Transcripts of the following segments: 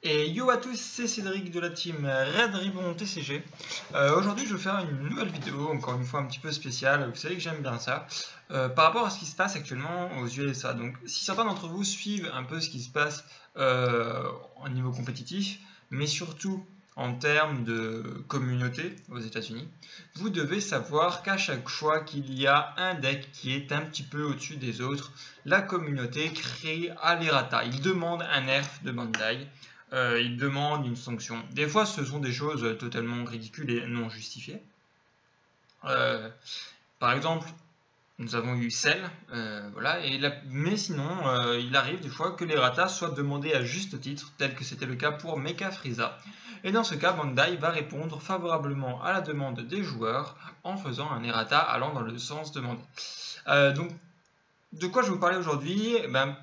Et yo à tous, c'est Cédric de la team Red Ribbon TCG. Aujourd'hui, je vais faire une nouvelle vidéo, encore une fois un petit peu spéciale. Vous savez que j'aime bien ça. Par rapport à ce qui se passe actuellement aux USA. Donc, si certains d'entre vous suivent un peu ce qui se passe au niveau compétitif, mais surtout en termes de communauté aux États-Unis, vous devez savoir qu'à chaque fois qu'il y a un deck qui est un petit peu au-dessus des autres, la communauté crée à l'errata. Il demande un nerf de Bandai. Il demande une sanction. Des fois, ce sont des choses totalement ridicules et non justifiées. Par exemple, nous avons eu Cell, voilà, mais sinon, il arrive des fois que l'errata soit demandé à juste titre, tel que c'était le cas pour Mecha Frieza. Et dans ce cas, Bandai va répondre favorablement à la demande des joueurs en faisant un errata allant dans le sens demandé. Donc, de quoi je vais vous parler aujourd'hui?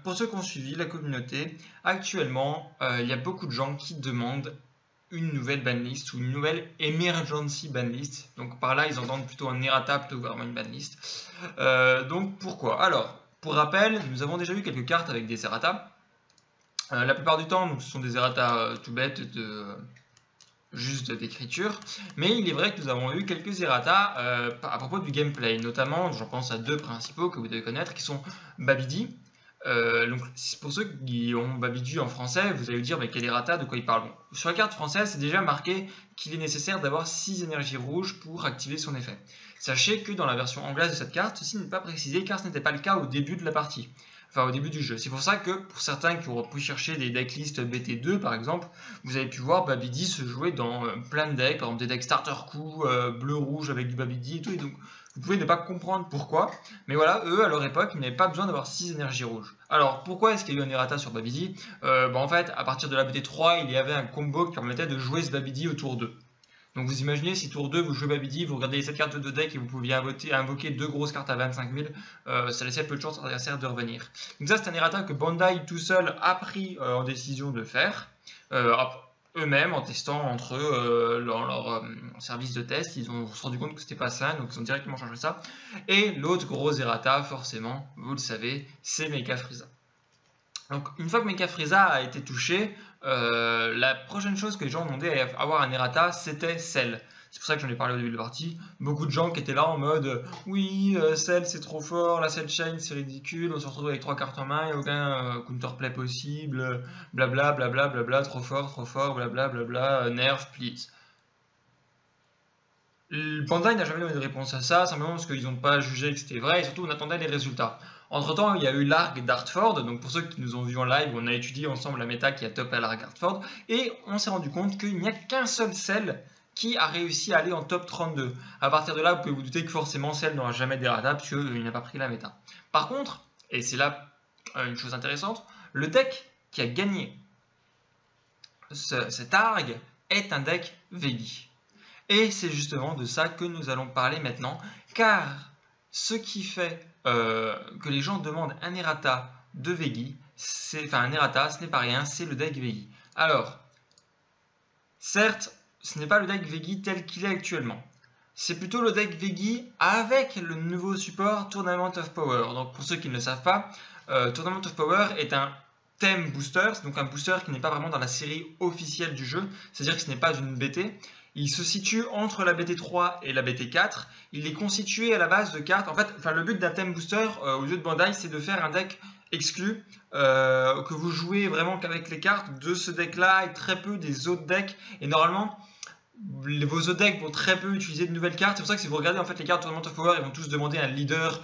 Pour ceux qui ont suivi la communauté, actuellement, il y a beaucoup de gens qui demandent une nouvelle banlist ou une nouvelle emergency banlist. Donc par là, ils entendent plutôt un errata plutôt que vraiment une banlist. Donc pourquoi? Alors, pour rappel, nous avons déjà eu quelques cartes avec des errata. La plupart du temps, donc, ce sont des errata tout bêtes juste d'écriture, mais il est vrai que nous avons eu quelques errata à propos du gameplay, notamment, j'en pense à deux principaux que vous devez connaître, qui sont Babidi. Donc pour ceux qui ont Babidi en français, vous allez vous dire mais quel errata, de quoi il parle. Bon, sur la carte française, c'est déjà marqué qu'il est nécessaire d'avoir 6 énergies rouges pour activer son effet. Sachez que dans la version anglaise de cette carte, ceci n'est pas précisé car ce n'était pas le cas au début de la partie. Enfin au début du jeu. C'est pour ça que pour certains qui auront pu chercher des decklists BT2 par exemple, vous avez pu voir Babidi se jouer dans plein de decks, par exemple des decks starter coup, bleu-rouge avec du Babidi et tout, et donc vous pouvez ne pas comprendre pourquoi, mais voilà, eux à leur époque, ils n'avaient pas besoin d'avoir 6 énergies rouges. Alors pourquoi est-ce qu'il y a eu un errata sur Babidi? En fait, à partir de la BT3, il y avait un combo qui permettait de jouer ce Babidi au tour 2. Donc vous imaginez si tour 2 vous jouez Babidi, vous regardez les 7 cartes de deck et vous pouviez invoquer deux grosses cartes à 25 000, ça laissait peu de chance à l'adversaire de revenir. Donc ça c'est un errata que Bandai tout seul a pris en décision de faire. Eux-mêmes en testant entre eux leur service de test, ils ont se rendu compte que c'était pas ça, donc ils ont directement changé ça. Et l'autre gros errata, forcément, vous le savez, c'est Mecha Frieza. Donc une fois que Mecha Frieza a été touché, la prochaine chose que les gens ont demandé à avoir un errata, c'était Cell. C'est pour ça que j'en ai parlé au début de la partie. Beaucoup de gens qui étaient là en mode oui, Cell c'est trop fort, la Cell Chain c'est ridicule, on se retrouve avec 3 cartes en main, il n'y a aucun counterplay possible, blabla, blabla, blabla, trop fort, blabla, blabla, nerf, please. Bandai n'a jamais donné de réponse à ça, simplement parce qu'ils n'ont pas jugé que c'était vrai et surtout on attendait les résultats. Entre temps, il y a eu l'ARG d'Hartford, donc pour ceux qui nous ont vus en live, on a étudié ensemble la méta qui a top à l'ARG d'Hartford et on s'est rendu compte qu'il n'y a qu'un seul Cell qui a réussi à aller en top 32. À partir de là, vous pouvez vous douter que forcément Cell n'aura jamais d'errata puisqu'il n'a pas pris la méta. Par contre, et c'est là une chose intéressante, le deck qui a gagné cet ARG est un deck Vegi. Et c'est justement de ça que nous allons parler maintenant, car ce qui fait que les gens demandent un errata de Vegi, un errata, ce n'est pas rien, c'est le deck Vegi. Alors, certes, ce n'est pas le deck Vegi tel qu'il est actuellement. C'est plutôt le deck Vegi avec le nouveau support Tournament of Power. Donc pour ceux qui ne le savent pas, Tournament of Power est un thème booster, donc un booster qui n'est pas vraiment dans la série officielle du jeu, c'est-à-dire que ce n'est pas une BT. Il se situe entre la BT3 et la BT4. Il est constitué à la base de cartes. En fait, le but d'un thème booster au jeu de Bandai, c'est de faire un deck exclu que vous jouez vraiment qu'avec les cartes de ce deck-là et très peu des autres decks. Et normalement, vos autres decks vont très peu utiliser de nouvelles cartes. C'est pour ça que si vous regardez en fait les cartes Tournament of Power, ils vont tous demander un leader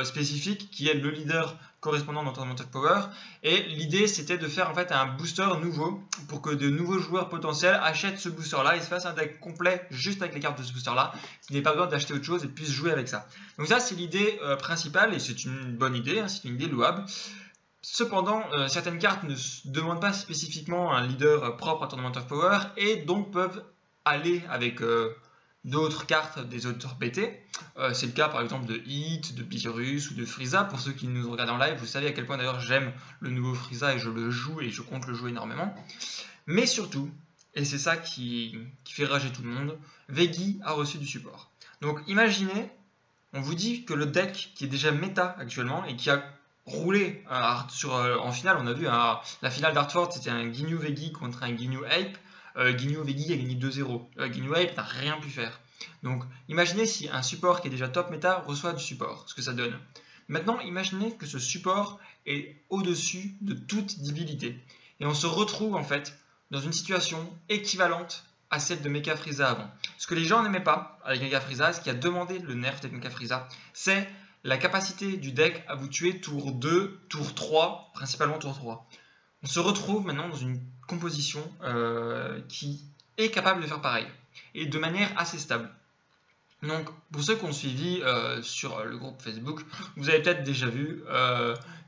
spécifique qui est le leader correspondant dans Tournament of Power. Et l'idée c'était de faire en fait un booster nouveau pour que de nouveaux joueurs potentiels achètent ce booster là et se fassent un deck complet juste avec les cartes de ce booster là, qu'ils n'aient pas besoin d'acheter autre chose et puissent jouer avec ça. Donc ça c'est l'idée principale et c'est une bonne idée, hein, c'est une idée louable. Cependant, certaines cartes ne demandent pas spécifiquement un leader propre à Tournament of Power et donc peuvent aller avec d'autres cartes des autres BT. C'est le cas par exemple de Hit, de Beerus ou de Frieza. Pour ceux qui nous regardent en live, vous savez à quel point d'ailleurs j'aime le nouveau Frieza et je le joue et je compte le jouer énormément. Mais surtout, et c'est ça qui fait rager tout le monde, Vegi a reçu du support. Donc imaginez, on vous dit que le deck qui est déjà méta actuellement et qui a rouler. En finale, on a vu la finale d'Hartford, c'était un Ginyu Vegi contre un Ginyu Ape. Ginyu Vegi a gagné 2-0. Ginyu Ape n'a rien pu faire. Donc imaginez si un support qui est déjà top méta reçoit du support, ce que ça donne. Maintenant, imaginez que ce support est au-dessus de toute divinité. Et on se retrouve en fait dans une situation équivalente à celle de Mecha Frieza avant. Ce que les gens n'aimaient pas avec Mecha Frieza, ce qui a demandé le nerf de Mecha Frieza, c'est la capacité du deck à vous tuer tour 2, tour 3, principalement tour 3. On se retrouve maintenant dans une composition qui est capable de faire pareil, et de manière assez stable. Donc, pour ceux qui ont suivi sur le groupe Facebook, vous avez peut-être déjà vu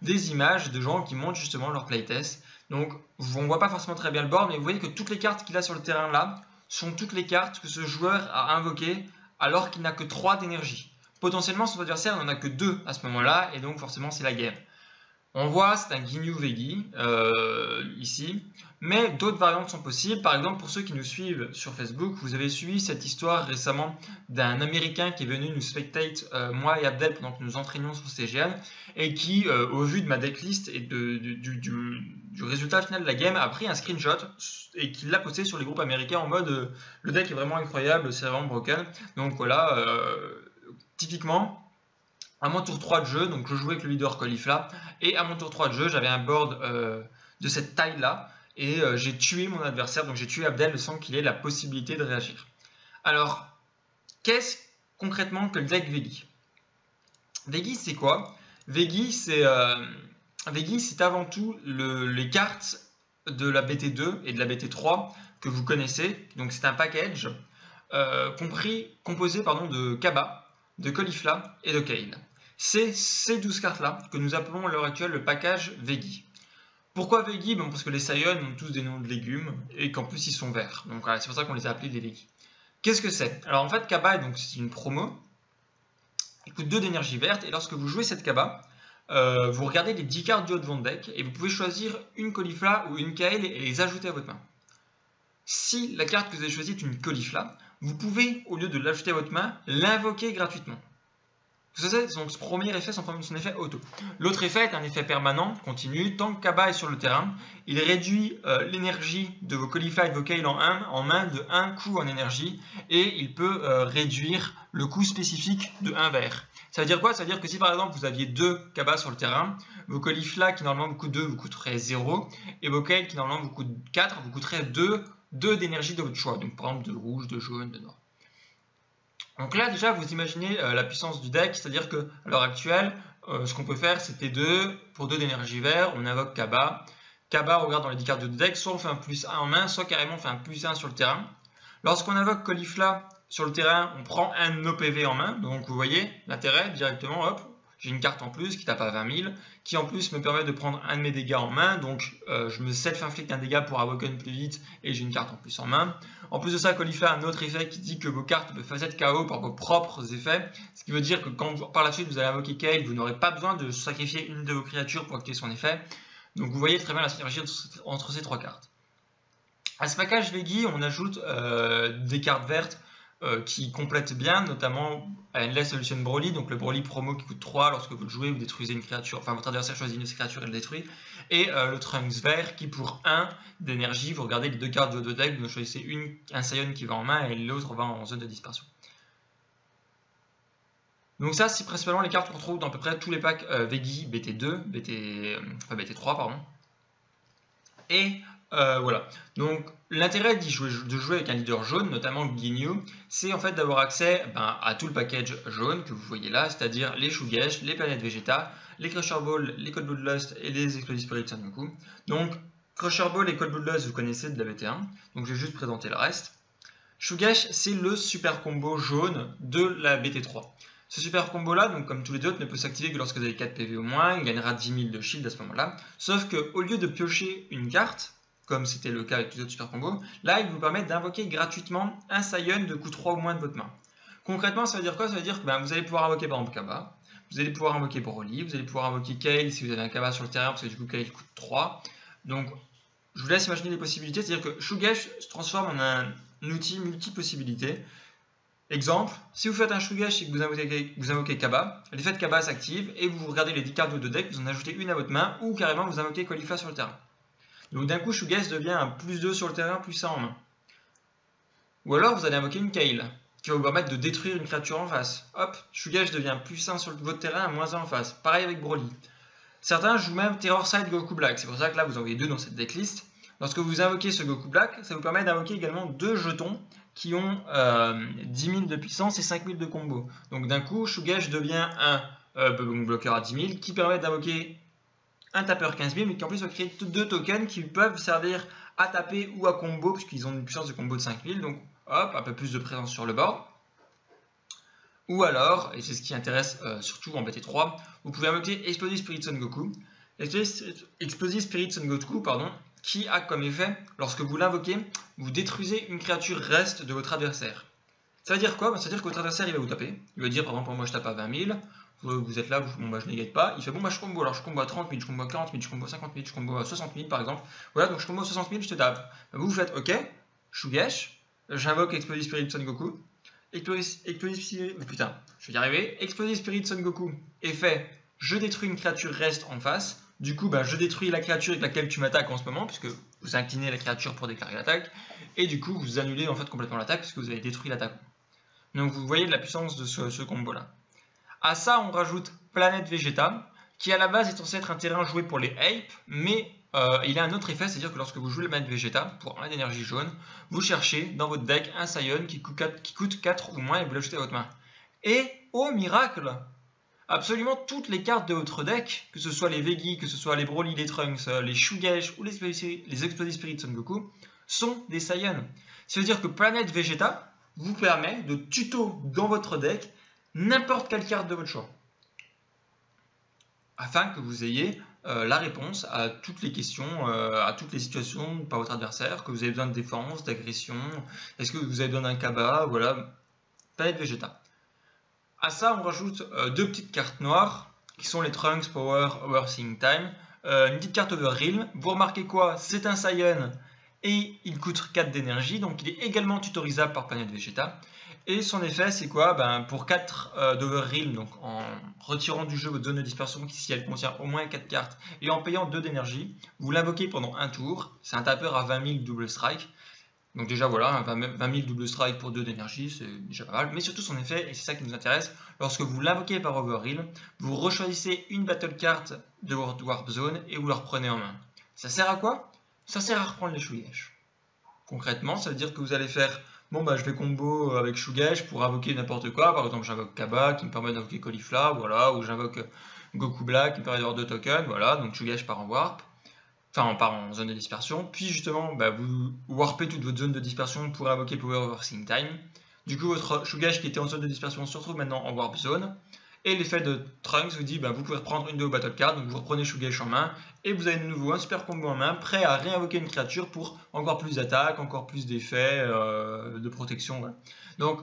des images de gens qui montrent justement leur playtest. Donc, on ne voit pas forcément très bien le board, mais vous voyez que toutes les cartes qu'il a sur le terrain là sont toutes les cartes que ce joueur a invoquées alors qu'il n'a que 3 d'énergie. Potentiellement, son adversaire n'en a que 2 à ce moment-là, et donc forcément, c'est la game. On voit, c'est un Ginyu Vegi ici, mais d'autres variantes sont possibles. Par exemple, pour ceux qui nous suivent sur Facebook, vous avez suivi cette histoire récemment d'un Américain qui est venu nous spectate, moi et Abdel, pendant que nous entraînions sur CGN, et qui, au vu de ma decklist et du résultat final de la game, a pris un screenshot et qui l'a posté sur les groupes américains en mode le deck est vraiment incroyable, c'est vraiment broken. Donc voilà, typiquement, à mon tour 3 de jeu, donc je jouais avec le leader Caulifla, et à mon tour 3 de jeu, j'avais un board de cette taille-là, et j'ai tué mon adversaire, donc j'ai tué Abdel sans qu'il ait la possibilité de réagir. Alors, qu'est-ce concrètement que le deck Vegi? Vegi, c'est quoi? Vegi, c'est avant tout les cartes de la BT2 et de la BT3 que vous connaissez, donc c'est un package composé de Kaba, de Caulifla et de Kale. C'est ces 12 cartes-là que nous appelons à l'heure actuelle le package Vegi. Pourquoi Vegi? Parce que les Saiyans ont tous des noms de légumes et qu'en plus ils sont verts. Donc voilà, c'est pour ça qu'on les a appelés des Vegi. Qu'est-ce que c'est? Alors en fait, Kaba, c'est une promo. Il coûte 2 d'énergie verte et lorsque vous jouez cette Kaba, vous regardez les 10 cartes du haut de votre deck et vous pouvez choisir une Caulifla ou une Kale et les ajouter à votre main. Si la carte que vous avez choisie est une Caulifla, vous pouvez, au lieu de l'ajouter à votre main, l'invoquer gratuitement. Donc ce premier effet, son effet auto. L'autre effet est un effet permanent, continu. Tant que Kaba est sur le terrain, il réduit l'énergie de vos Caulifla et de vos Kale en main de 1 coup en énergie et il peut réduire le coût spécifique de 1 vert. Ça veut dire quoi? Ça veut dire que si par exemple vous aviez 2 Kaba sur le terrain, vos Caulifla qui normalement vous coûtent 2 vous coûteraient 0 et vos Kale qui normalement vous coûtent 4 vous coûteraient 2 d'énergie de votre choix. Donc par exemple de rouge, de jaune, de noir. Donc là déjà vous imaginez la puissance du deck, c'est-à-dire que à l'heure actuelle, ce qu'on peut faire c'est T2, pour 2 d'énergie vert, on invoque Kaba. Kaba, on regarde dans les 10 cartes de deck, soit on fait un plus 1 en main, soit carrément on fait un plus 1 sur le terrain. Lorsqu'on invoque Caulifla sur le terrain, on prend un OPV en main, donc vous voyez l'intérêt directement, hop, j'ai une carte en plus qui tape à 20 000, qui en plus me permet de prendre un de mes dégâts en main, donc je me self-inflicte un dégât pour Awoken plus vite et j'ai une carte en plus en main. En plus de ça, Caulifla a un autre effet qui dit que vos cartes peuvent être KO par vos propres effets, ce qui veut dire que quand par la suite vous allez invoquer Kale, vous n'aurez pas besoin de sacrifier une de vos créatures pour activer son effet. Donc vous voyez très bien la synergie entre ces 3 cartes. À ce package Vegi, on ajoute des cartes vertes qui complètent bien, notamment Endless Solution Broly, donc le Broly promo qui coûte 3 lorsque vous le jouez, vous détruisez une créature, enfin votre adversaire choisit une de ces créatures et le détruit, et le Trunks vert qui pour 1 d'énergie, vous regardez les 2 cartes du haut de deck, vous choisissez un Saiyan qui va en main et l'autre va en zone de dispersion. Donc ça c'est principalement les cartes qu'on trouve dans à peu près tous les packs Vegi, BT2, BT3 pardon. Et voilà. Donc l'intérêt de jouer avec un leader jaune, notamment Ginyu, c'est en fait d'avoir accès à tout le package jaune que vous voyez là, c'est-à-dire les Shugesh, les planètes Vegeta, les Crusher Ball, les Cold Bloodlust et les Explosive Spirit Sangoku. Donc Crusher Ball et Cold Bloodlust vous connaissez de la BT1, donc je vais juste présenter le reste. Shugesh c'est le super combo jaune de la BT3. Ce super combo là, donc comme tous les autres, ne peut s'activer que lorsque vous avez 4 PV au moins, il gagnera 10 000 de shield à ce moment-là, sauf qu'au lieu de piocher une carte, comme c'était le cas avec tous les autres super combos, là il vous permet d'invoquer gratuitement un Saiyan de coût 3 ou moins de votre main. Concrètement ça veut dire quoi? Ça veut dire que vous allez pouvoir invoquer par exemple Kaba, vous allez pouvoir invoquer Broly, vous allez pouvoir invoquer Kale si vous avez un Kaba sur le terrain parce que du coup Kale coûte 3. Donc je vous laisse imaginer les possibilités, c'est-à-dire que Shugesh se transforme en un outil multi-possibilités Exemple, si vous faites un Shugesh et que vous invoquez Kaba, l'effet de Kaba s'active et vous regardez les 10 cartes de votre deck, vous en ajoutez une à votre main ou carrément vous invoquez Caulifla sur le terrain. Donc d'un coup, Shugesh devient un +2 sur le terrain, +1 en main. Ou alors vous allez invoquer une Kayle qui va vous permettre de détruire une créature en face. Hop, Shugesh devient +1 sur votre terrain, -1 en face. Pareil avec Broly. Certains jouent même Terrorside Goku Black, c'est pour ça que là vous en voyez 2 dans cette decklist. Lorsque vous invoquez ce Goku Black, ça vous permet d'invoquer également 2 jetons qui ont 10 000 de puissance et 5 000 de combo. Donc d'un coup, Shugesh devient un bloqueur à 10 000 qui permet d'invoquer un tapeur 15 000, mais qui en plus va créer 2 tokens qui peuvent servir à taper ou à combo, puisqu'ils ont une puissance de combo de 5 000, donc hop, un peu plus de présence sur le board. Ou alors, et c'est ce qui intéresse surtout en BT3, vous pouvez invoquer Explosive Spirit Son Goku. Explosive Spirit Son Goku, pardon, qui a comme effet, lorsque vous l'invoquez, vous détruisez une créature reste de votre adversaire. Ça veut dire quoi? Ça veut dire que votre adversaire il va vous taper. Il va dire par exemple, moi je tape à 20 000, vous êtes là, bon bah je n'égate pas. Il fait bon bah je combo, alors je combo à 30 000, je combo à 40 000, je combo à 50 000, je combo à 60 000 par exemple. Voilà, donc je combo à 60 000, je te tape. Vous faites ok, Shugesh, j'invoque Explosive Spirit Son Goku. Explosive Spirit, putain, je vais y arriver. Explosive Spirit Son Goku, effet, je détruis une créature reste en face. Du coup, bah, je détruis la créature avec laquelle tu m'attaques en ce moment, puisque vous inclinez la créature pour déclarer l'attaque. Et du coup, vous annulez en fait complètement l'attaque, puisque vous avez détruit l'attaque. Donc vous voyez la puissance de ce combo-là. À ça, on rajoute Planète Vegeta, qui à la base est censé être un terrain joué pour les Apes, mais il a un autre effet, c'est-à-dire que lorsque vous jouez la Planète Vegeta, pour 1 d'énergie jaune, vous cherchez dans votre deck un Saiyan qui coûte 4 ou moins et vous l'ajoutez à votre main. Et, oh miracle, absolument toutes les cartes de votre deck, que ce soit les Veggie, que ce soit les Broly, les Trunks, les Shugesh ou les Explosive Spirit Son Goku, sont des Saiyans. Ça veut dire que Planète Vegeta vous permet de tuto dans votre deck n'importe quelle carte de votre choix, afin que vous ayez la réponse à toutes les questions, à toutes les situations par votre adversaire, que vous avez besoin de défense, d'agression, est-ce que vous avez besoin d'un Kaba, voilà, Planète Vegeta. À ça, on rajoute 2 petites cartes noires, qui sont les Trunks Power Overseeing Time, une petite carte Overrealm. Vous remarquez quoi? C'est un Saiyan, et il coûte 4 d'énergie, donc il est également tutorisable par Planète Vegeta. Et son effet, c'est quoi? Pour 4 d'Overrealm, donc en retirant du jeu votre zone de dispersion si elle contient au moins 4 cartes, et en payant 2 d'énergie, vous l'invoquez pendant un tour. C'est un tapeur à 20 000 double strike. Donc déjà voilà, 20 000 double strike pour 2 d'énergie, c'est déjà pas mal. Mais surtout son effet, et c'est ça qui nous intéresse, lorsque vous l'invoquez par Overrealm, vous rechoisissez une battle card de votre Warp Zone et vous la reprenez en main. Ça sert à quoi? Ça sert à reprendre les Shugesh. Concrètement, ça veut dire que vous allez faire, bon bah je vais combo avec Shugesh pour invoquer n'importe quoi. Par exemple, j'invoque Kaba qui me permet d'invoquer Caulifla, voilà, ou j'invoque Goku Black qui me permet d'avoir 2 tokens, voilà, donc Shugesh part en Warp. Enfin, on part en zone de dispersion, puis justement, vous warpez toute votre zone de dispersion pour invoquer Power Overseeing Time. Du coup, votre Shugesh qui était en zone de dispersion se retrouve maintenant en Warp Zone. Et l'effet de Trunks vous dit, vous pouvez reprendre une de vos battle cards, donc vous reprenez Shugesh en main, et vous avez de nouveau un super combo en main, prêt à réinvoquer une créature pour encore plus d'attaque, encore plus d'effets, de protection. Voilà. Donc,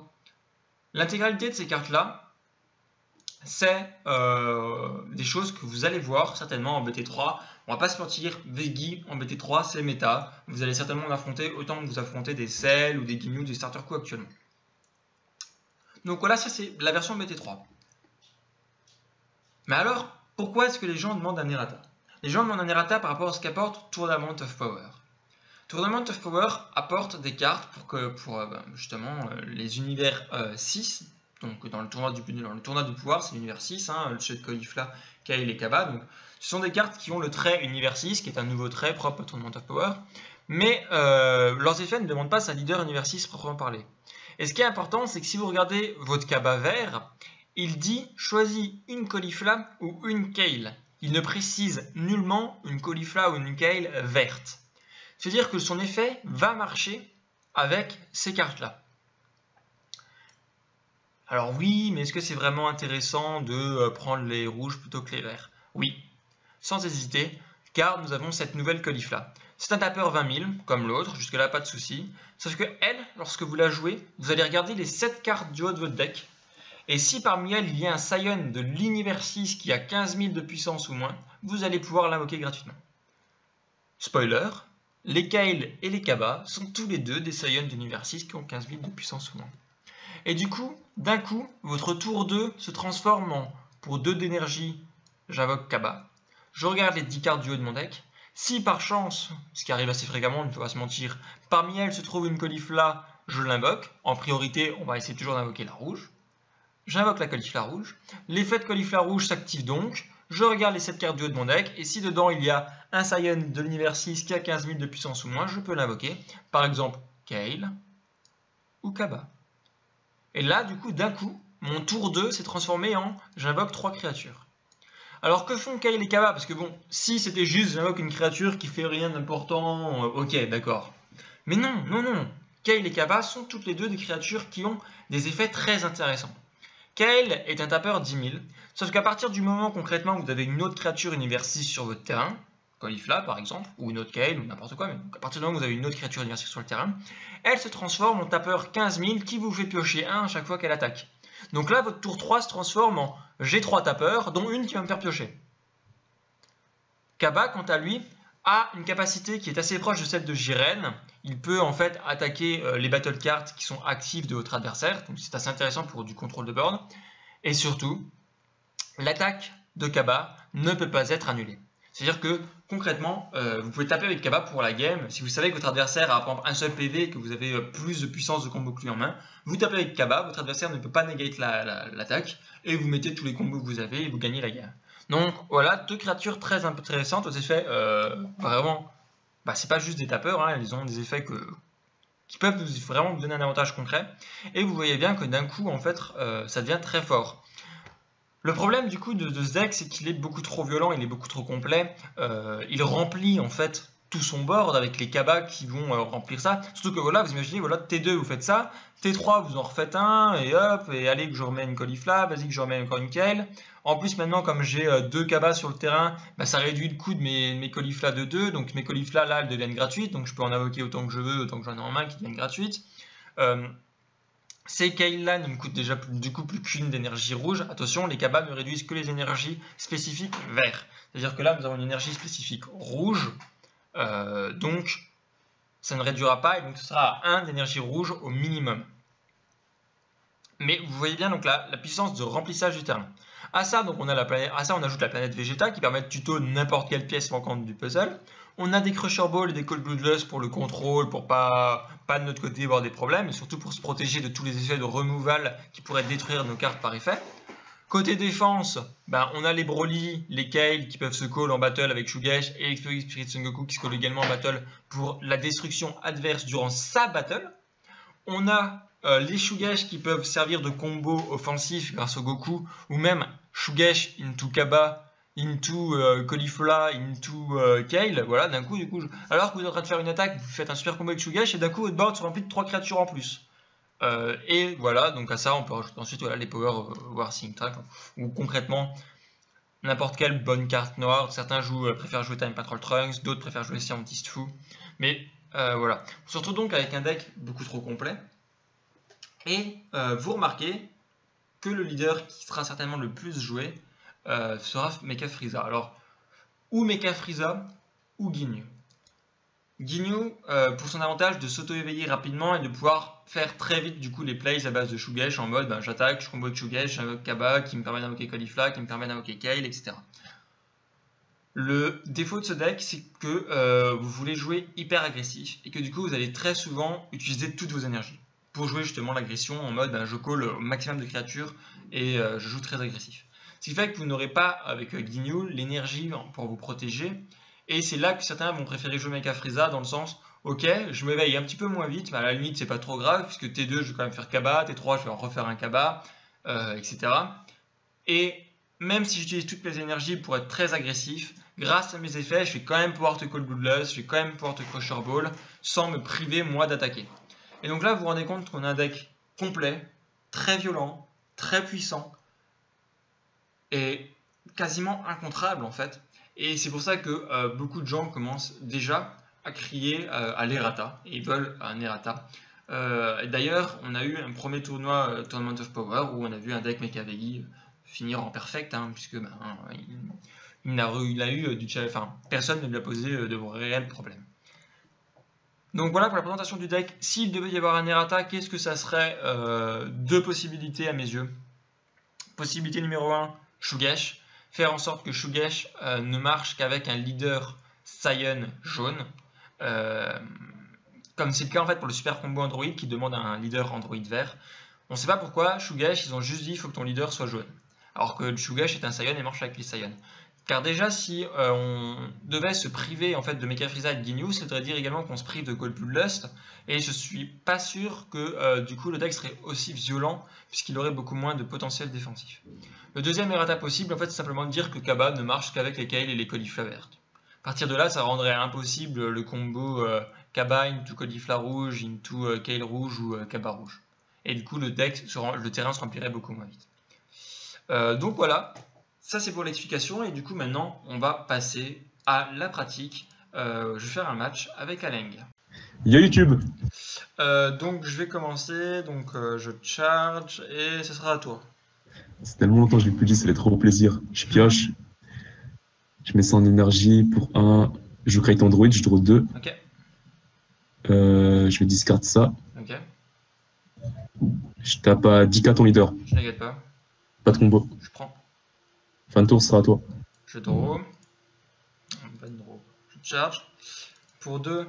l'intégralité de ces cartes-là, c'est des choses que vous allez voir certainement en BT3. On va pas se mentir, Veggie en BT3 c'est méta. Vous allez certainement l'affronter autant que vous affrontez des Cell ou des Ginyu, des starter coups actuellement. Donc voilà, ça c'est la version BT3. Mais alors, pourquoi est-ce que les gens demandent un Errata? Les gens demandent un Errata par rapport à ce qu'apporte Tournament of Power. Tournament of Power apporte des cartes pour justement les univers 6. Donc dans le tournoi du pouvoir, c'est l'univers 6, le jeu de Caulifla, Kayle et Kaba. Donc, ce sont des cartes qui ont le trait univers 6, qui est un nouveau trait propre à Tournament of Power. Mais leurs effets ne demandent pas sa leader univers 6 proprement parlé. Et ce qui est important, c'est que si vous regardez votre Kaba vert, il dit choisis une Caulifla ou une Kayle. Il ne précise nullement une Caulifla ou une Kayle verte. C'est-à-dire que son effet va marcher avec ces cartes-là. Alors oui, mais est-ce que c'est vraiment intéressant de prendre les rouges plutôt que les verts? Oui, sans hésiter, car nous avons cette nouvelle Caulifla. C'est un tapeur 20 000, comme l'autre, jusque-là pas de souci. Sauf que elle, lorsque vous la jouez, vous allez regarder les 7 cartes du haut de votre deck. Et si parmi elles, il y a un Saiyan de l'univers 6 qui a 15 000 de puissance ou moins, vous allez pouvoir l'invoquer gratuitement. Spoiler, les Kayle et les Kaba sont tous les deux des Saiyans d'univers 6 qui ont 15 000 de puissance ou moins. Et du coup, d'un coup, votre tour 2 se transforme en, pour 2 d'énergie, j'invoque Kaba. Je regarde les 10 cartes du haut de mon deck. Si par chance, ce qui arrive assez fréquemment, il ne faut pas se mentir, parmi elles se trouve une Caulifla, je l'invoque. En priorité, on va essayer toujours d'invoquer la rouge. J'invoque la Caulifla rouge. L'effet de Caulifla rouge s'active donc. Je regarde les 7 cartes du haut de mon deck, et si dedans il y a un Saiyan de l'univers 6 qui a 15 000 de puissance ou moins, je peux l'invoquer. Par exemple, Kale ou Kaba. Et là, du coup, d'un coup, mon tour 2 s'est transformé en j'invoque 3 créatures. Alors que font Kale et Kaba? Parce que bon, si c'était juste j'invoque une créature qui fait rien d'important, ok, d'accord. Mais non, non, non. Kale et Kaba sont toutes les deux des créatures qui ont des effets très intéressants. Kale est un tapeur 10 000, sauf qu'à partir du moment concrètement où vous avez une autre créature univers 6 sur votre terrain, Caulifla par exemple, ou une autre Kale, ou n'importe quoi, mais à partir du moment où vous avez une autre créature univers 6 sur le terrain, elle se transforme en tapeur 15 000 qui vous fait piocher 1 à chaque fois qu'elle attaque. Donc là, votre tour 3 se transforme en j'ai 3 tapeurs, dont une qui va me faire piocher. Kaba, quant à lui, a une capacité qui est assez proche de celle de Jiren. Il peut en fait attaquer les battle cards qui sont actives de votre adversaire, donc c'est assez intéressant pour du contrôle de board. Et surtout, l'attaque de Kaba ne peut pas être annulée. C'est-à-dire que concrètement, vous pouvez taper avec Kaba pour la game. Si vous savez que votre adversaire a par exemple un seul PV et que vous avez plus de puissance de combo que lui en main, vous tapez avec Kaba, votre adversaire ne peut pas negate l'attaque et vous mettez tous les combos que vous avez et vous gagnez la game. Donc voilà, 2 créatures très intéressantes aux effets vraiment. C'est pas juste des tapeurs, hein, ils ont des effets qui peuvent vraiment vous donner un avantage concret. Et vous voyez bien que d'un coup, en fait, ça devient très fort. Le problème du coup de ce deck, c'est qu'il est beaucoup trop violent, il est beaucoup trop complet. Il remplit en fait tout son board avec les Kaba qui vont remplir ça. Surtout que voilà, vous imaginez, voilà, T2 vous faites ça, T3 vous en refaites un, et hop, et allez que je remets une Caulifla, vas-y que je remets encore une Kale. En plus maintenant, comme j'ai 2 Kaba sur le terrain, ça réduit le coût de mes Caulifla de 2, donc mes Caulifla là, elles deviennent gratuites, donc je peux en invoquer autant que je veux, autant que j'en ai en main qui deviennent gratuites. Ces Kale-là ne me coûtent déjà du coup plus qu'une d'énergie rouge. Attention, les Kaba ne réduisent que les énergies spécifiques vert. C'est-à-dire que là, nous avons une énergie spécifique rouge, donc ça ne réduira pas, et donc ce sera à 1 d'énergie rouge au minimum. Mais vous voyez bien donc la puissance de remplissage du terrain. À ça, donc on ajoute la planète Vegeta qui permet de tuto n'importe quelle pièce manquante du puzzle. On a des Crusher Ball et des Cold Bloodlust pour le contrôle, pour pas de notre côté avoir des problèmes, et surtout pour se protéger de tous les effets de removal qui pourraient détruire nos cartes par effet. Côté défense, on a les Broly, les Kale qui peuvent se call en battle avec Shugesh et Explosive Spirit Son Goku qui se call également en battle pour la destruction adverse durant sa battle. On a les Shugesh qui peuvent servir de combo offensif grâce au Goku, ou même Shugesh into Kaba, into Caulifla, into Kale. Voilà, d'un coup, alors que vous êtes en train de faire une attaque, vous faites un super combo avec Shugesh et d'un coup votre board se remplit de 3 créatures en plus. Et voilà, donc à ça on peut rajouter ensuite les Power War Sync Track, ou concrètement n'importe quelle bonne carte noire. Certains préfèrent jouer Time Patrol Trunks, d'autres préfèrent jouer Scientist Foo. Mais voilà, on se retrouve donc avec un deck beaucoup trop complet. Et vous remarquez que le leader qui sera certainement le plus joué sera Mecha Frieza. Alors, ou Mecha Frieza, ou Ginyu. Ginyu, pour son avantage de s'auto-éveiller rapidement et de pouvoir faire très vite du coup les plays à base de Shugesh en mode j'attaque, je combo de Shugesh, j'invoque Kaba qui me permet d'invoquer Caulifla, qui me permet d'invoquer Kale, etc. Le défaut de ce deck, c'est que vous voulez jouer hyper agressif et que du coup vous allez très souvent utiliser toutes vos énergies pour jouer justement l'agression en mode je call au maximum de créatures et je joue très agressif. Ce qui fait que vous n'aurez pas avec Ginyu l'énergie pour vous protéger. Et c'est là que certains vont préférer jouer Mecha Frieza dans le sens ok, je m'éveille un petit peu moins vite, mais à la limite c'est pas trop grave puisque T2 je vais quand même faire Kaba, T3 je vais en refaire un Kaba, etc. Et même si j'utilise toutes mes énergies pour être très agressif, grâce à mes effets, je vais quand même pouvoir te Cold Bloodlust, je vais quand même pouvoir te Crusher Ball sans me priver moi d'attaquer. Et donc là vous vous rendez compte qu'on a un deck complet, très violent, très puissant et quasiment incontrable en fait. Et c'est pour ça que beaucoup de gens commencent déjà à crier à l'errata, et ils veulent un errata. D'ailleurs, on a eu un premier tournoi Tournament of Power où on a vu un deck Mecha Veggie finir en perfect, puisque il a eu du challenge, personne ne lui a posé de réels problèmes. Donc voilà pour la présentation du deck. S'il devait y avoir un errata, qu'est-ce que ça serait? Deux possibilités à mes yeux. Possibilité numéro 1, Shugesh. Faire en sorte que Shugesh ne marche qu'avec un leader Saiyan jaune. Comme c'est le cas en fait pour le super combo Android qui demande un leader Android vert. On ne sait pas pourquoi, Shugesh, ils ont juste dit il faut que ton leader soit jaune. Alors que Shugesh est un Saiyan et marche avec les Saiyans. Car déjà, si on devait se priver en fait de Mecha Frieza et de Ginyu, ça voudrait dire également qu'on se prive de Cold Bloodlust. Et je suis pas sûr que du coup le deck serait aussi violent, puisqu'il aurait beaucoup moins de potentiel défensif. Le deuxième errata possible, en fait, c'est simplement de dire que Kaba ne marche qu'avec les Kale et les caulifla vertes. À partir de là, ça rendrait impossible le combo Kaba into caulifla rouge, into Kale rouge ou Kaba rouge. Et du coup, le terrain se remplirait beaucoup moins vite. Donc voilà, ça c'est pour l'explication. Et du coup, maintenant, on va passer à la pratique. Je vais faire un match avec Aleng. Il y a YouTube. Donc je vais commencer. Donc je charge et ce sera à toi. C'est tellement longtemps que je l'ai plus dit, ça fait trop plaisir. Je pioche. Je mets ça en énergie pour un. Je crée Android, je draw 2. Ok. Je vais discard ça. Ok. Je tape à 10k ton leader. Je n'égate pas. Pas de combo. Je prends. Fin de tour sera à toi. Je draw. Pas de draw. Je charge. Pour 2,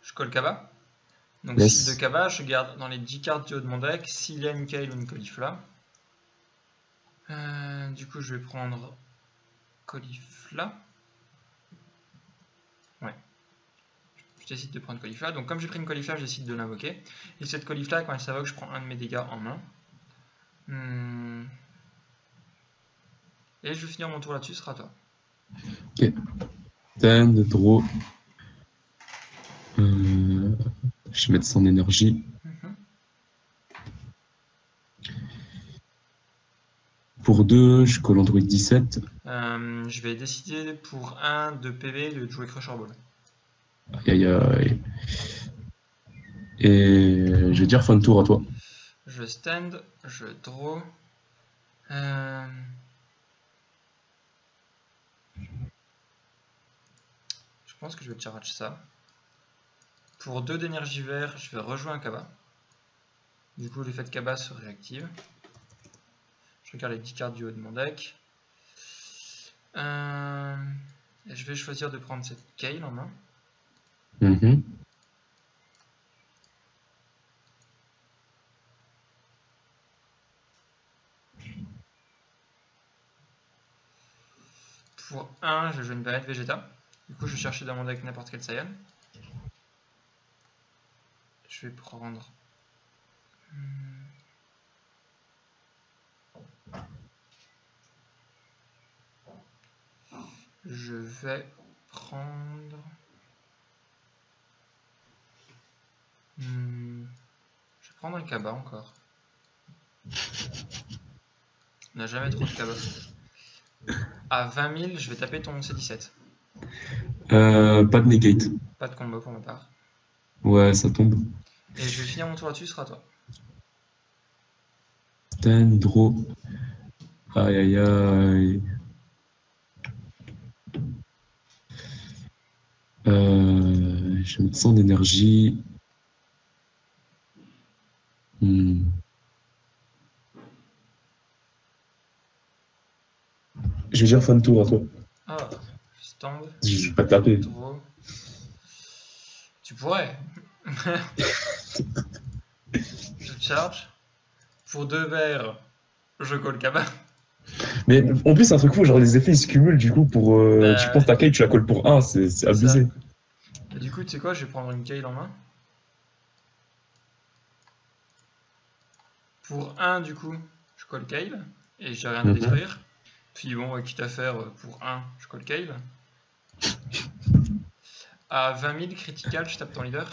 je colle Kaba. Donc Yes. 6 de Kaba, je garde dans les 10 cartes du haut de mon deck s'il y a une Kale ou une Caulifla. Du coup, je vais prendre Caulifla. Ouais. Je décide de prendre Caulifla. Donc comme j'ai pris une Caulifla, je décide de l'invoquer. Et cette Caulifla, quand elle s'invoque, je prends un de mes dégâts en main. Et je vais finir mon tour là-dessus, ce sera à toi. Ok. 10, draw. Je vais mettre ça en énergie. Pour 2, je colle Android 17. Je vais décider pour 1 de PV de jouer Crusher Ball. Aïe aïe aïe. Et je vais dire fin de tour à toi. Je stand, je draw. Je pense que je vais charge ça. Pour 2 d'énergie vert, je vais rejouer un Kaba. Du coup, l'effet de Kaba se réactive. Je regarde les 10 cartes du haut de mon deck. Et je vais choisir de prendre cette Kale en main. Pour 1, je vais jouer une planète Vegeta. Du coup, je vais chercher dans mon deck n'importe quel Saiyan. Je vais prendre... Je vais prendre... Je vais prendre un Kaba encore. On n'a jamais trop de Kaba. À 20 000, je vais taper ton C17. Pas de negate. Pas de combo pour ma part. Ouais, ça tombe. Et je vais finir mon tour là-dessus, ce sera à toi. 10, draw. Aïe aïe aïe. Je vais mettre ça en énergie. Je vais dire fin de tour à toi. Ah, stand. Je vais pas te taper. Draw. Tu pourrais. Je charge. Pour 2 verts, je colle Kaba. Mais en plus, c'est un truc fou, genre les effets ils se cumulent du coup pour. Tu penses ta Kale, tu la colles pour 1, c'est abusé. Et du coup, tu sais quoi, je vais prendre une Kale en main. Pour 1, du coup, je colle Kale. Et j'ai rien à détruire. Puis bon, quitte à faire pour 1, je colle Kale. À 20 000 critical, je tape ton leader.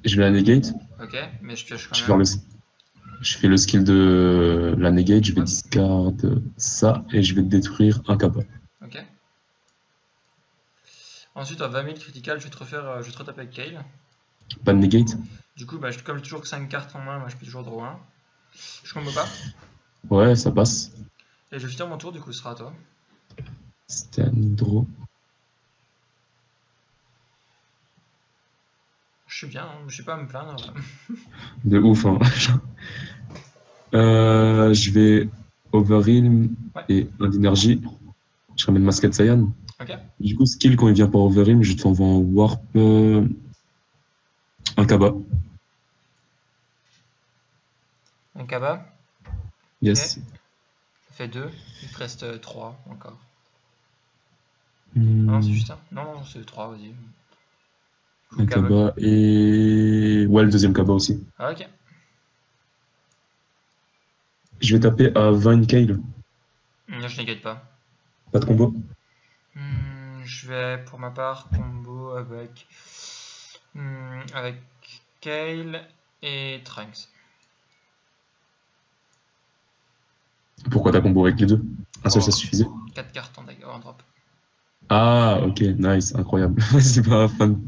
Je vais la negate. Ok, mais je pioche quand même. Je fais le skill de la negate, je vais discard ça et je vais détruire un Kappa. Ok. Ensuite, à 20 000 critical, je vais te retaper avec Kale. Pas de negate. Du coup, comme j'ai toujours que 5 cartes en main, je peux toujours draw 1. Je combo pas. Ouais, ça passe. Et je tire mon tour, du coup, ce sera à toi. Stand draw. Je suis bien, hein, je suis pas à me plaindre. De ouf, hein. Je vais Overwhelm Ouais, et un d'énergie. Je ramène Masquette Saiyan. ok. Du coup, skill, quand il vient par Overwhelm, je te envoie en Warp un Kaba. Un Kaba. Ok. Yes. Ça fait 2. Il te reste 3 encore. Non, c'est Hmm, juste un. Non, non, c'est 3, vas-y. Coup un Kaba. Kaba et... Ouais, le deuxième Kaba aussi. Ah, ok. Je vais taper à 20 Kale. Je négative pas. Pas de combo. Je vais pour ma part combo avec Kale et Trunks. Pourquoi t'as combo avec les deux? Un seul, ça Pour suffisait? 4 cartes en drop. Ah, ok, nice, incroyable. C'est pas fan...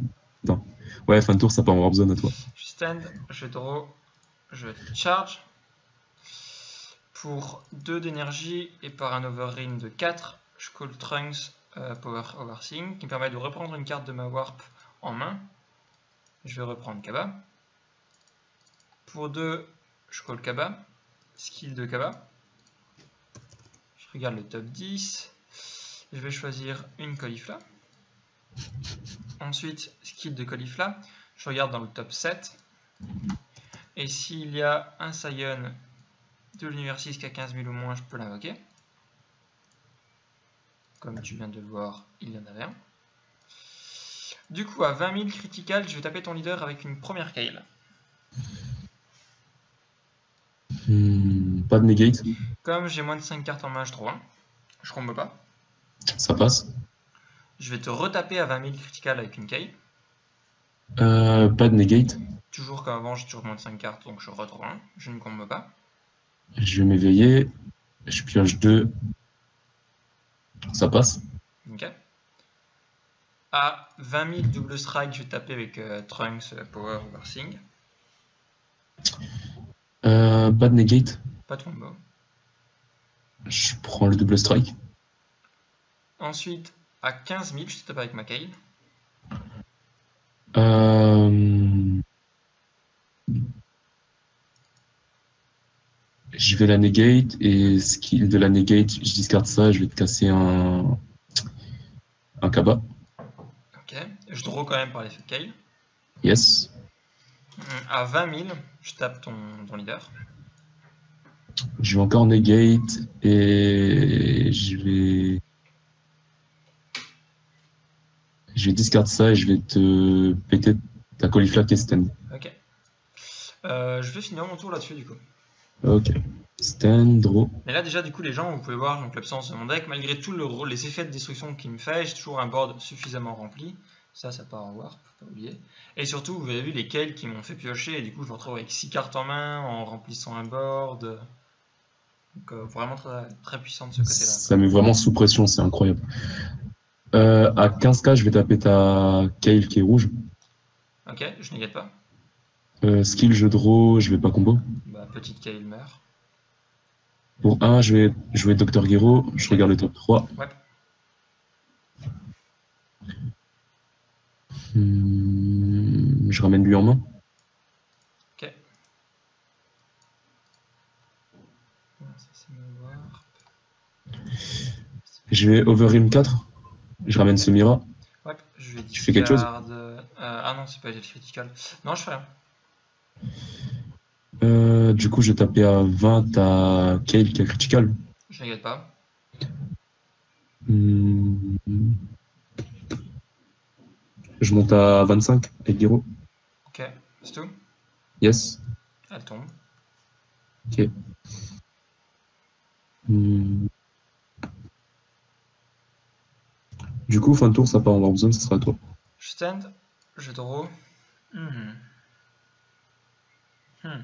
Attends. Ouais, fin de tour, ça part en Warp Zone à toi. Je stand, je draw, je charge. Pour 2 d'énergie et par un overring de 4, je call Trunks Power Overthink qui me permet de reprendre une carte de ma Warp en main. Je vais reprendre Kaba. Pour 2, je call Kaba. Skill de Kaba. Je regarde le top 10. Je vais choisir une Caulifla. Ensuite, skill de Caulifla. Je regarde dans le top 7. Et s'il y a un Saiyan de l'univers 6 qui a 15 000 ou moins, je peux l'invoquer. Comme tu viens de le voir, il y en avait un. Du coup, à 20 000 critical, je vais taper ton leader avec une première Kale. Pas de negate, Comme j'ai moins de 5 cartes en main, je draw 1. Je combo pas. ça passe. Je vais te retaper à 20 000 critical avec une Kale. Pas de negate. Toujours comme avant, j'ai toujours moins de 5 cartes, donc je redraw 1. Je ne combo pas. Je vais m'éveiller. Je pioche 2. Ça passe. Ok. À 20 000 double strike, je vais taper avec Trunks Power Overthink. Pas de negate. Pas de combo. Je prends le double strike. Ensuite, à 15 000, je te tape avec ma Kale. Euh, je vais la negate et skill de la negate, je discarte ça, je vais te casser un Kaba. Ok. Je draw quand même par l'effet de Kale. Yes. À 20 000, je tape ton leader. Je vais encore negate et je vais discard ça et je vais te péter ta caulifla qui est stand. Ok. Je vais finir mon tour là-dessus du coup. Ok. Stand, draw. Mais là déjà du coup les gens, vous pouvez voir donc l'absence de mon deck, malgré tout les effets de destruction qu'il me fait, j'ai toujours un board suffisamment rempli. Ça part en warp, faut pas oublier. Et surtout, vous avez vu les Kale qui m'ont fait piocher, et du coup je me retrouve avec 6 cartes en main en remplissant un board. Donc vraiment très, très puissant de ce côté-là. Ça met vraiment sous pression, c'est incroyable. À 15k, je vais taper ta Kale qui est rouge. Ok, je négate pas. Skill, je draw, je vais pas combo. Bah, petite Kale meurt. Pour 1, je vais jouer Dr. Gero, je Ok. regarde le top 3. Ouais. Je ramène lui en main. Ok. Ça c'est mon warp. Je vais Overrim 4. Je ramène Semira. Ouais, je vais Tu fais quelque chose? discard. Ah non, c'est pas jet critical. Non, je fais rien. Du coup, je vais taper à 20 à Kale qui est critical. Je négate pas. Hmm, Je monte à 25 avec Gero. Ok, c'est tout. Yes. Elle tombe. Ok. Hmm. Du coup, fin de tour, ça part en Warp Zone, ça sera à toi. Je stand, je draw. Hmm. Hmm.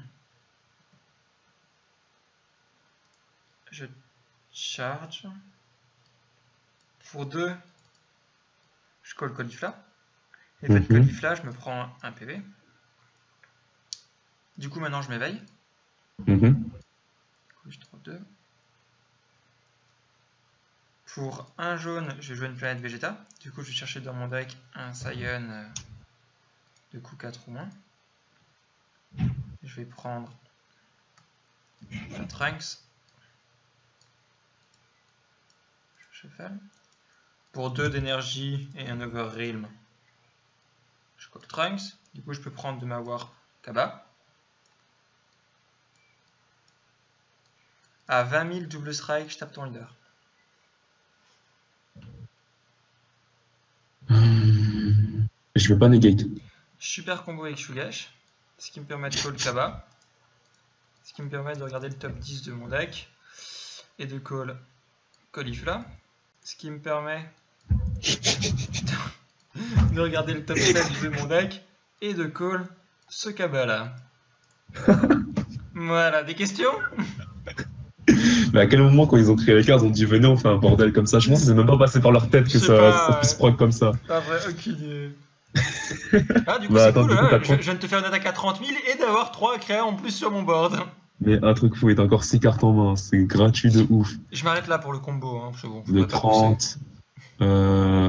Je charge. Pour 2, je colle Caulifla. Effet de Caulifla, je me prends un PV. Du coup, maintenant, je m'éveille. Mhm. Du coup, je draw 2. Pour un jaune, je vais jouer une planète Vegeta. Du coup, je vais chercher dans mon deck un Saiyan de coût 4 ou moins. Je vais prendre un Trunks. Cheval. Pour 2 d'énergie et un Overrealm, je colle Trunks. Du coup, je peux prendre de m'avoir Kaba. À 20 000 double strike, je tape ton leader. Je vais pas negate. Super combo avec Shugash, ce qui me permet de call Kaba, ce qui me permet de regarder le top 10 de mon deck et de call Caulifla, ce qui me permet de regarder le top 7 de mon deck et de call ce Kaba là. Voilà, des questions? Mais à quel moment, quand ils ont créé les cartes, ils ont dit venez, on fait un bordel comme ça? Je pense que c'est même pas passé par leur tête que ça puisse proc comme ça. Pas vrai, aucune idée. Ah, du coup, Bah, c'est attends, cool, du coup, là. Je viens de te faire une attaque à 30 000 et d'avoir 3 créas en plus sur mon board. Mais un truc fou, et t'as encore 6 cartes en main, c'est gratuit de ouf. Je m'arrête là pour le combo, hein, parce que bon, De faudrait pas pousser. 30.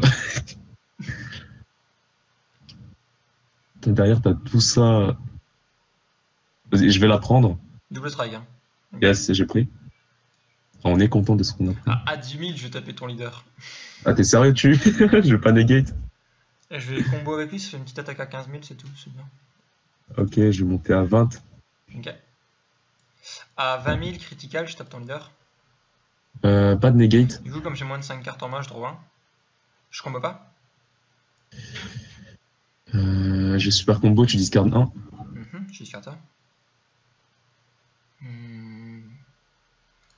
Derrière, t'as tout ça. Vas-y, je vais la prendre. Double strike, hein. Yes, j'ai pris. On est content de ce qu'on a pris. À 10 000, je vais taper ton leader. Ah, t'es sérieux, tu? Je vais pas negate. Et je vais combo avec lui, ça fait une petite attaque à 15 000, c'est tout, c'est bien. Ok, je vais monter à 20. Ok. À 20 000, critical, je tape ton leader. Pas de negate. Du coup, comme j'ai moins de 5 cartes en main, je draw 1. Je combo pas. J'ai super combo, tu discardes 1. Je discarte ça.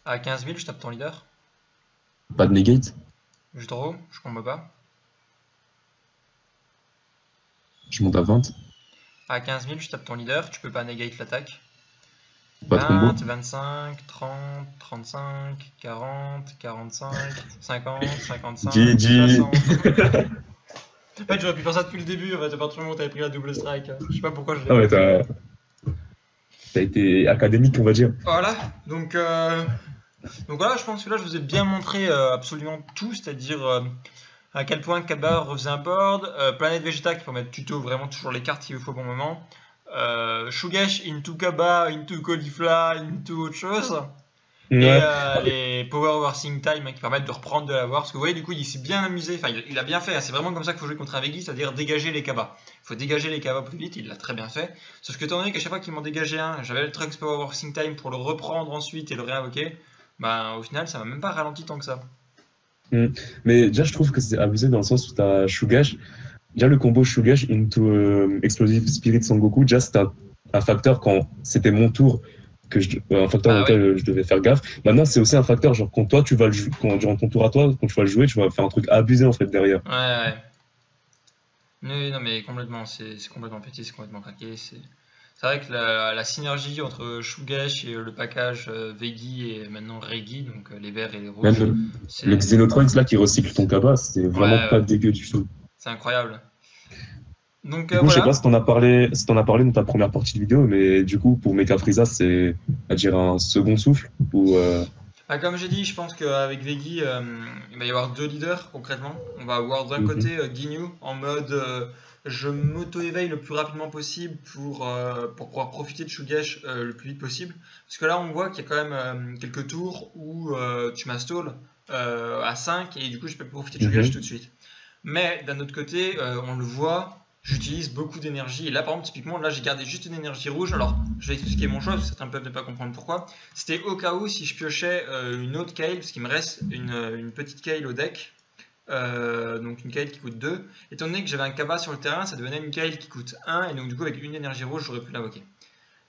À 15 000, je tape ton leader. Pas de negate. Je draw, je combo pas. Je monte à 20. À 15 000, je tape ton leader, tu peux pas negate l'attaque. Pas de combo. 20, 25, 30, 35, 40, 45, 50, 55, GG. 60. En fait, j'aurais pu faire ça depuis le début, en fait, à partir du moment où t'avais pris la double strike. Je sais pas pourquoi je l'ai Ah ouais, pas fait. t'as été académique, on va dire. Voilà, donc voilà, je pense que là, je vous ai bien montré absolument tout, c'est-à-dire à quel point Kaba refaisait un board, Planète Vegeta qui permet de tuto vraiment toujours les cartes qu'il vous faut au bon moment, Shugesh into Kaba, into Caulifla, into autre chose, et les Power Over Time qui permettent de reprendre de la war. Parce que vous voyez, du coup, il s'est bien amusé, enfin, il a bien fait, hein. C'est vraiment comme ça qu'il faut jouer contre un Veggie, c'est-à-dire dégager les Kaba. Il faut dégager les Kaba plus vite, il l'a très bien fait. Sauf que étant donné qu'à chaque fois qu'il m'en dégageait un, j'avais le Trunks Power Over Time pour le reprendre ensuite et le réinvoquer, bah au final, ça m'a même pas ralenti tant que ça. Mais déjà, je trouve que c'est abusé dans le sens où t'as Shugash. Déjà, le combo Shugash into Explosive Spirit Sangoku, déjà, c'était un facteur quand c'était mon tour, un facteur auquel je devais faire gaffe. Maintenant, c'est aussi un facteur, genre, quand toi, tu vas le jouer, durant ton tour à toi, quand tu vas le jouer, tu vas faire un truc abusé, en fait, derrière. Ouais. Non, mais complètement, c'est complètement petit, c'est complètement craqué. C'est vrai que la synergie entre Shugesh et le package Veggie et maintenant Regi, donc les verts et les rouges. Même le Xenotrunks là qui recycle ton Kaba, c'est vraiment pas dégueu du tout. C'est incroyable. Donc, du coup, je sais pas si t'en as parlé dans ta première partie de vidéo, mais du coup, pour Mecha Frieza, c'est à dire un second souffle ou comme j'ai dit, je pense qu'avec Veggie, il va y avoir 2 leaders concrètement. On va avoir d'un côté Ginyu en mode je m'auto-éveille le plus rapidement possible pour pouvoir profiter de Shugesh le plus vite possible. Parce que là, on voit qu'il y a quand même quelques tours où tu m'as stall à 5 et du coup, je peux profiter de Shugesh tout de suite. Mais d'un autre côté, on le voit, j'utilise beaucoup d'énergie. Et là, par exemple, typiquement, là, j'ai gardé juste une énergie rouge. Alors, je vais expliquer mon choix, parce que certains peuvent ne pas comprendre pourquoi. C'était au cas où, si je piochais une autre Kale, parce qu'il me reste une petite Kale au deck. Donc une Kale qui coûte 2. Étant donné que j'avais un Kaba sur le terrain, ça devenait une Kale qui coûte 1. Et donc, du coup, avec une énergie rouge, j'aurais pu l'invoquer.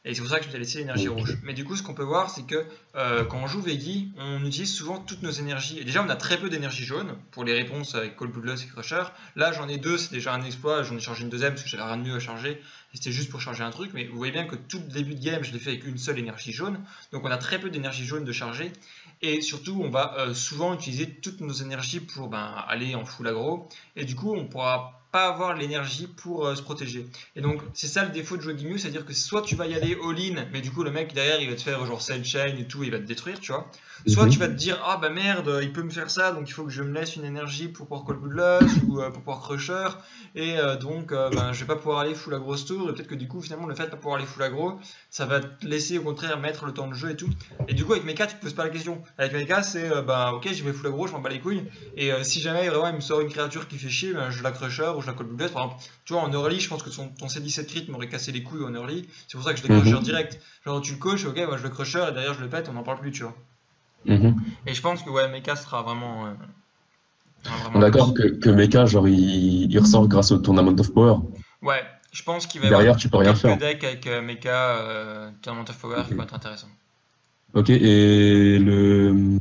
Et c'est pour ça que je t'ai laissé l'énergie rouge. Mais du coup, ce qu'on peut voir, c'est que quand on joue Veggie, on utilise souvent toutes nos énergies. Et déjà, on a très peu d'énergie jaune pour les réponses avec Cold Bloodlust et Crusher. Là, j'en ai 2, c'est déjà un exploit. J'en ai chargé une deuxième parce que j'avais rien de mieux à charger. Et c'était juste pour charger un truc. Mais vous voyez bien que tout le début de game, je l'ai fait avec une seule énergie jaune. Donc, on a très peu d'énergie jaune de charger. Et surtout, on va souvent utiliser toutes nos énergies pour aller en full aggro. Et du coup, on pourra pas avoir l'énergie pour se protéger. Et donc c'est ça le défaut de jouer Ginyu, c'est-à-dire que soit tu vas y aller all-in, mais du coup le mec derrière il va te faire genre Cell Chain et tout, il va te détruire, tu vois. Soit tu Mhm. vas te dire, ah bah merde, il peut me faire ça, donc il faut que je me laisse une énergie pour pouvoir Cold Bloodlust ou pour pouvoir Crusher, et donc ben, je vais pas pouvoir aller full aggro ce tour, et peut-être que du coup, finalement, le fait de pas pouvoir aller full aggro, ça va te laisser au contraire mettre le temps de jeu et tout. Et du coup, avec Mecha, tu te poses pas la question. Avec Mecha, c'est, bah ok, je vais full aggro, je m'en bats les couilles, et si jamais vraiment il me sort une créature qui fait chier, ben, je la Crusher ou je la Cold Bloodlust. Par exemple, tu vois, en early, je pense que ton C17 crit m'aurait cassé les couilles en early, c'est pour ça que je l'ai Crusher Mhm. direct. Genre, tu le coaches, ok, moi je le Crusher, et derrière je le pète, on n'en parle plus, tu vois. Mhm. Et je pense que ouais, Mecha sera vraiment On vraiment est un d'accord boss. que Mecha, genre, il ressort grâce au Tournament of Power. Ouais, je pense qu'il va y Derrière, avoir tu peux rien quelques faire. decks avec Mecha, Tournament of Power qui vont Ok. être intéressants. Ok, et le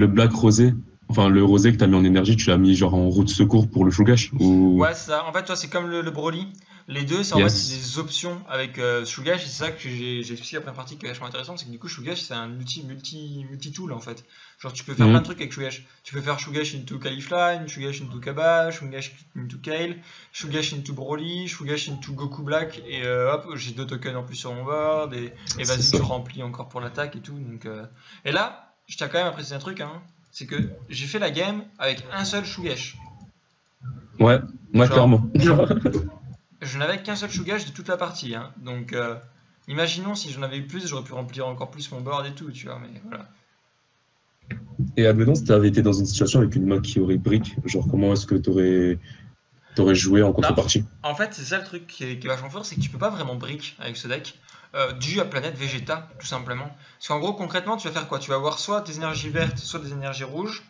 Black Rosé, enfin le rosé que t'as mis en énergie, tu l'as mis genre en route secours pour le Shugash ou... Ouais, c'est ça. En fait, toi, c'est comme le Broly. Les deux, c'est en fait c'est Yes. des options avec Shugash. Et c'est ça que j'ai expliqué la première partie qui est vachement intéressante. C'est que du coup, Shugash, c'est un multi-tool en fait. Genre, tu peux faire plein de Mhm. trucs avec Shugash. Tu peux faire Shugash into Caulifla, Shugash into Kaba, Shugash into Kale, Shugash into Broly, Shugash into Goku Black. Et hop, j'ai 2 tokens en plus sur mon board. Et C'est vas-y, ça. je remplis encore pour l'attaque et tout. Et là, je tiens quand même à préciser un truc. Hein, c'est que j'ai fait la game avec un seul Shugash. Ouais, ouais, Genre, clairement. je n'avais qu'un seul Shugash de toute la partie, hein. Donc, imaginons si j'en avais eu plus, j'aurais pu remplir encore plus mon board et tout, tu vois. Mais voilà. Et admettons, si t'avais été dans une situation avec une main qui aurait brick, genre comment est-ce que t'aurais joué en Bah, contrepartie? en fait, c'est ça le truc qui est vachement fort, c'est que tu peux pas vraiment brick avec ce deck, dû à Planète Vegeta, tout simplement. Parce qu'en gros, concrètement, tu vas faire quoi? Tu vas avoir soit des énergies vertes, soit des énergies rouges.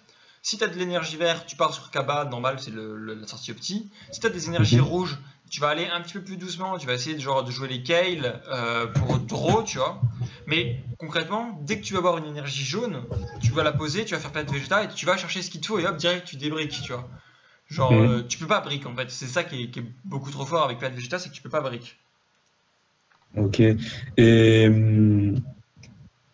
Si tu as de l'énergie verte, tu pars sur Kaba, normal, c'est la sortie opti. Si tu as des énergies Mhm. rouges, tu vas aller un petit peu plus doucement, tu vas essayer de jouer les Kale pour draw, tu vois. Mais concrètement, dès que tu vas avoir une énergie jaune, tu vas la poser, tu vas faire Planète Vegeta et tu vas chercher ce qu'il te faut et hop, direct, tu débriques, tu vois. Genre, Mhm. tu peux pas brick en fait. C'est ça qui est beaucoup trop fort avec Planet Vegeta, c'est que tu peux pas brick. Ok. Et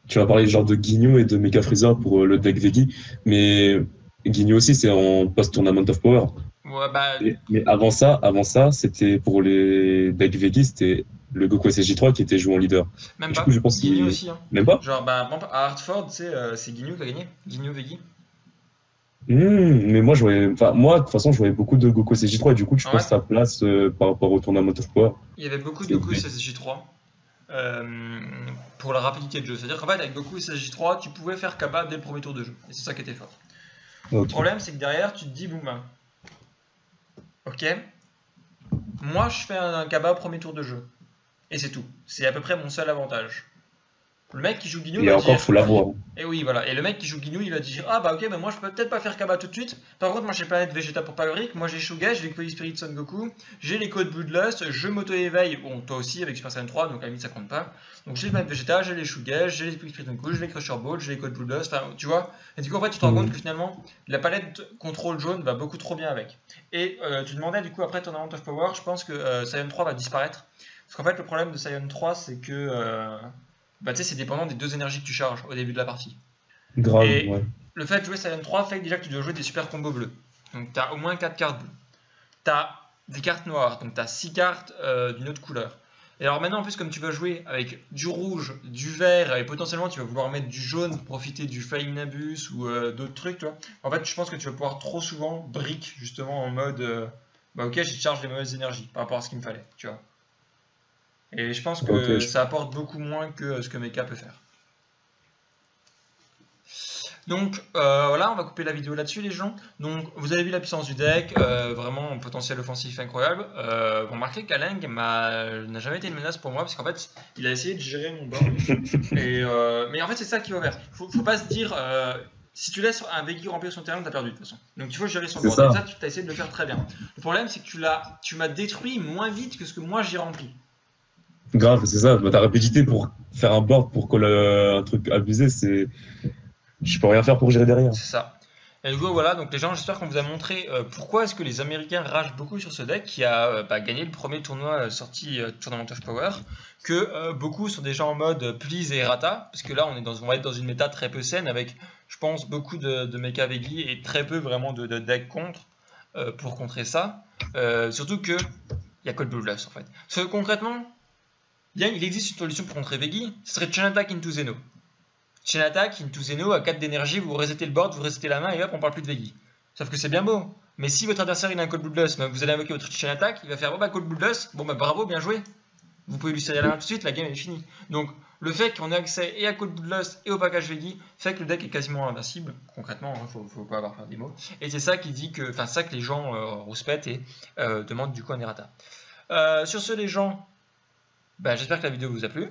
tu vas parler genre de Guigno et de Mecha Freezer pour le deck Veggie, mais Guigno aussi c'est en post-Tournament of Power. Ouais, bah, Mais avant ça, c'était pour les decks Veggie, c'était le Goku SSJ3 qui était joué en leader. même Et du coup, je pas. pense Ginyu qu'il... aussi, hein. Même pas? Genre, bah, par exemple, à Hartford, tu sais, c'est Ginyu qui a gagné. Ginyu Veggie. Mais moi, enfin, moi, de toute façon, je voyais beaucoup de Goku SSJ3 et du coup, tu En penses fait, sa place par rapport au Tournament of Power. il y avait beaucoup de C'est Goku vrai. SSJ3 pour la rapidité de jeu. C'est-à-dire qu'en fait, avec Goku SSJ3, tu pouvais faire Kaba dès le premier tour de jeu. Et c'est ça qui était fort. Le Ok. problème, c'est que derrière, tu te dis, bon, ben, ok, moi, je fais un Kaba au premier tour de jeu. Et c'est tout. C'est à peu près mon seul avantage. Le mec qui joue Guignou Et va encore, dire, faut l'avoir. et oui, voilà. Et le mec qui joue Guignou, il va dire, ah bah ok, bah moi je peux peut-être pas faire Kaba tout de suite. Par contre, moi j'ai Planète Vegeta pour Paverick, moi j'ai Shuga, j'ai les Spirit Son Goku, j'ai les codes Bloodlust, je m'auto-éveille, bon, toi aussi avec Super Saiyan 3, donc à la limite ça compte pas. Donc j'ai les Planète Vegeta, j'ai les Shuga, j'ai les Spirit Son Goku, j'ai les Crusher Ball, j'ai les codes Bloodlust, enfin, tu vois. Et du coup, en fait, tu te rends compte que Mhm. finalement, la palette contrôle jaune va beaucoup trop bien avec. Et tu demandais du coup après Tournament of Power, je pense que Saiyan 3 va disparaître. Parce qu'en fait, le problème de Saiyan 3, c'est que bah, tu sais, c'est dépendant des 2 énergies que tu charges au début de la partie. Grave, Et ouais. le fait de jouer Saiyan 3 fait déjà que tu dois jouer des super combos bleus. Donc tu as au moins 4 cartes bleues. Tu as des cartes noires, donc tu as 6 cartes d'une autre couleur. Et alors maintenant, en plus, comme tu vas jouer avec du rouge, du vert, et potentiellement tu vas vouloir mettre du jaune pour profiter du Flying Nabus ou d'autres trucs, tu vois. En fait, je pense que tu vas pouvoir trop souvent brick justement en mode bah ok, je charge les mauvaises énergies par rapport à ce qu'il me fallait, tu vois. Et je pense Ok, que ça apporte beaucoup moins que ce que Mecha peut faire. Donc voilà, on va couper la vidéo là-dessus les gens. Donc vous avez vu la puissance du deck, vraiment un potentiel offensif incroyable. Vous remarquez qu'Aleng n'a jamais été une menace pour moi parce qu'en fait il a essayé de gérer mon board. Mais en fait c'est ça qui va faire. Faut pas se dire si tu laisses un Veggie remplir son terrain, t'as perdu de toute façon. Donc il faut gérer son c'est board. Et ça ça. tu as essayé de le faire très bien. Le problème c'est que tu m'as détruit moins vite que ce que moi j'ai rempli. Grave, c'est ça. Bah, ta rapidité pour faire un board pour coller un truc abusé, c'est... Je peux rien faire pour gérer derrière. C'est ça. Et du coup, voilà, donc les gens, j'espère qu'on vous a montré pourquoi est-ce que les Américains ragent beaucoup sur ce deck qui a gagné le premier tournoi sorti Tournament of Power, que beaucoup sont déjà en mode please et errata, parce que là on va être dans une méta très peu saine avec, je pense, beaucoup de mecha Veggie et très peu vraiment de deck contre pour contrer ça. Surtout que il y a Cold Bloodlust en fait. Parce que concrètement, il existe une solution pour contrer Veggie, ce serait Chain Attack into Zeno. Chain attack, into Zeno, à 4 d'énergie, vous resetez le board, vous resetez la main et hop, on parle plus de Veggie. Sauf que c'est bien beau. Mais si votre adversaire il a un Cold Bloodlust, vous allez invoquer votre Chain attack, il va faire bon bah Cold Bloodlust, bon bah bravo, bien joué. Vous pouvez lui serrer la main tout de suite, la game est finie. Donc le fait qu'on ait accès et à Cold Bloodlust et au package Veggie fait que le deck est quasiment invincible, concrètement, hein, faut pas avoir peur des mots. Et c'est ça qui dit que, enfin ça que les gens rouspètent et demandent du coup un errata. Sur ce les gens, bah, j'espère que la vidéo vous a plu.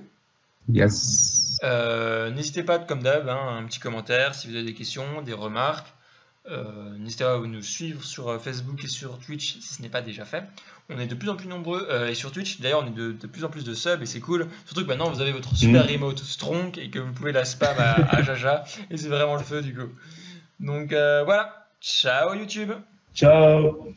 Yes. N'hésitez pas, comme d'hab, hein, un petit commentaire si vous avez des questions, des remarques. N'hésitez pas à nous suivre sur Facebook et sur Twitch si ce n'est pas déjà fait. On est de plus en plus nombreux et sur Twitch d'ailleurs on est de plus en plus de subs et c'est cool. Surtout que maintenant vous avez votre super remote strong et que vous pouvez la spam à Jaja et c'est vraiment le feu du coup. Donc voilà, ciao YouTube. Ciao.